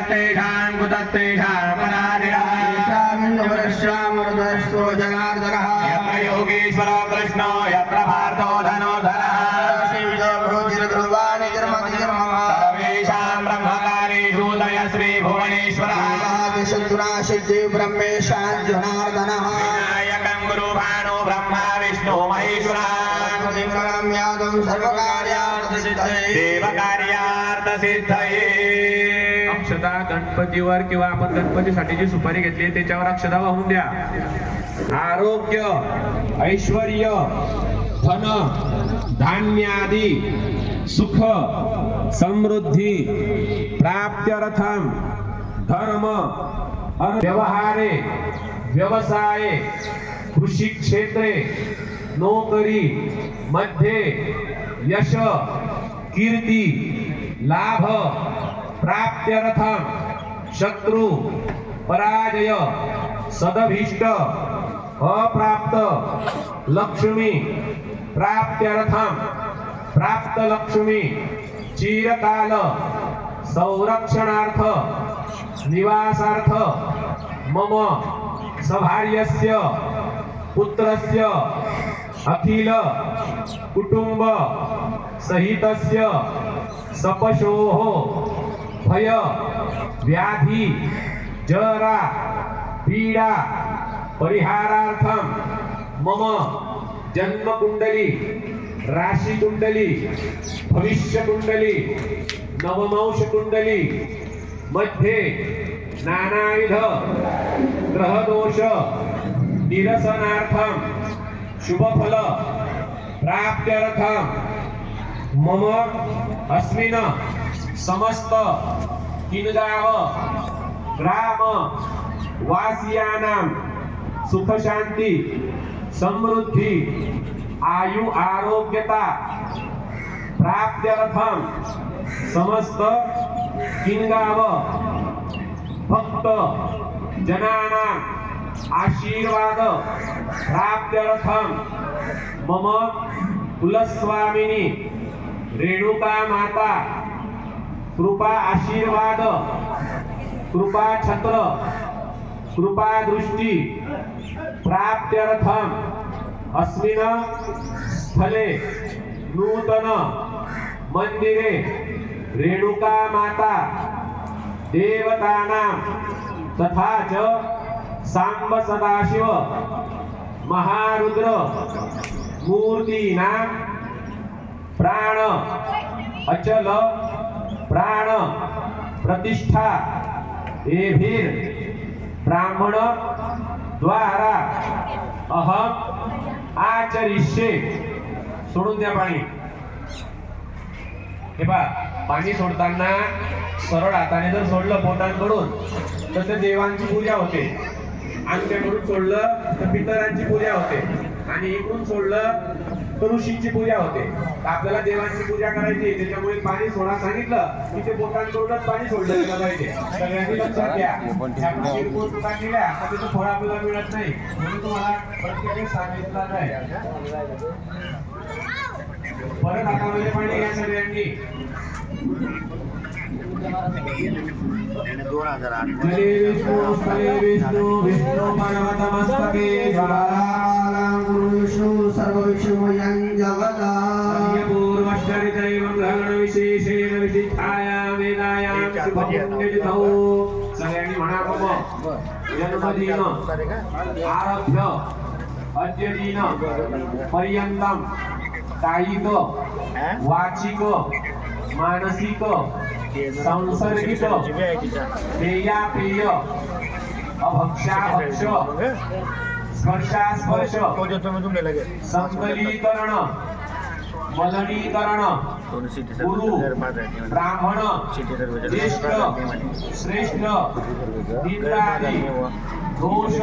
कुतस्तेषां कुतस्तेषां परादिराश्यामृतस्तो जनार्दनः यत्र योगीश्वर कृष्णो यत्र पार्थो धनुर्धरः सर्वेषां ब्रह्मकारेषु दय श्री भुवनेश्वरः शत्रुनाशिद्धि ब्रह्मेशां जनार्दनः विनायकं गुरुभानो ब्रह्मा विष्णु महेश्वरः यादं सर्वकार्यार्थसिद्धये देवकार्यार्थसिद्धये अक्षता गणपतीवर किंवा आपण गणपतीसाठी जी सुपारी घेतली त्याच्यावर अक्षता वाहून द्या. आरोग्य, ऐश्वर्य, धन, धान्यादी, सुख, समृद्धी, प्राप्त्यर्थम, धर्म, व्यवहारे, व्यवसाय, कृषी क्षेत्रे, नोकरी मध्ये यश, कीर्ती, लाभ, प्राप्त्यर्थम, शत्रु पराजय, सदभिष्ट, अप्राप्त, लक्ष्मी प्राप्त्यर्थम, प्राप्त लक्ष्मी, चिरकाल, संरक्षणार्थ, निवासार्थ, मम सभार्यस्य पुत्रस्य अखिल कुटुंब सहितस्य सपशोः भय व्याधि जरा पीडा परिहारार्थम मम जन्म कुंडली, राशि कुंडली, भविष्य कुंडली, नवमांश कुंडली मध्ये नानाविध ग्रह दोष निरसनार्थम शुभफल प्राप्त्यर्थम मम अस्मिन् समस्त किनगाव ग्राम वासियानां सुख शांति समृद्धि आयु आरोग्यता प्राप्त्यर्थम समस्त किनगाव भक्त जनानां आशीर्वाद प्राप्त्यर्थम मम कुलस्वामिनी रेणुका माता कृपा आशीर्वाद कृपा छत्र कृपा दृष्टि प्राप्त्यर्थम अस्मिन् स्थले नूतन मंदिरे रेणुका माता देवतानां तथा च सांब सदाशिव महारुद्र मूर्तीनां प्राण अचल प्राण प्रतिष्ठा एभिर ब्राह्मण द्वारा अहम आचरिष्ये. सोडून द्या पाणी. हे पहा, पाणी सोडताना सरळ हाताने जर सोडलं पोटांकडून तर ते देवांची पूजा होते, अंगठ्याकडून सोडलं तर पितरांची पूजा होते, आणि इकडून सोडलं तर ऋषींची पूजा होते. आपल्याला देवांची पूजा करायची, त्याच्यामुळे पाणी सोडा सांगितलं की ते पोटांकडूनच पाणी सोडलं गेलं पाहिजे. सगळ्यांनी लक्षात घ्या. किरकोळ चुका केल्या तर त्याचं फळ आपल्याला मिळत नाही, म्हणून तुम्हाला प्रत्येक सांगितलं आहे. परत हातामध्ये पाणी घ्या सगळ्यांनी. हरे विष्णू विष्णू पर्वतमस्तके ज्वालामालां गुरु विष्णु सर्वविष्णुमयं जगदाय पूर्वश्चरितैवं ग्रहणविशेषेण विशिष्टायां वेदायां शुभपुण्यतिथौ. सगळ्यांनी म्हणा मम जन्मदिन आरभ्य अद्यदिन पर्यंतं कायिक वाचिक मानसिक सांसर्गिक पेयापेय अभक्षाभक्ष स्पर्शास्पर्श संकलीकरण मलनीकरण गुरु ब्राह्मण ज्येष्ठ श्रेष्ठ निंदादी दोष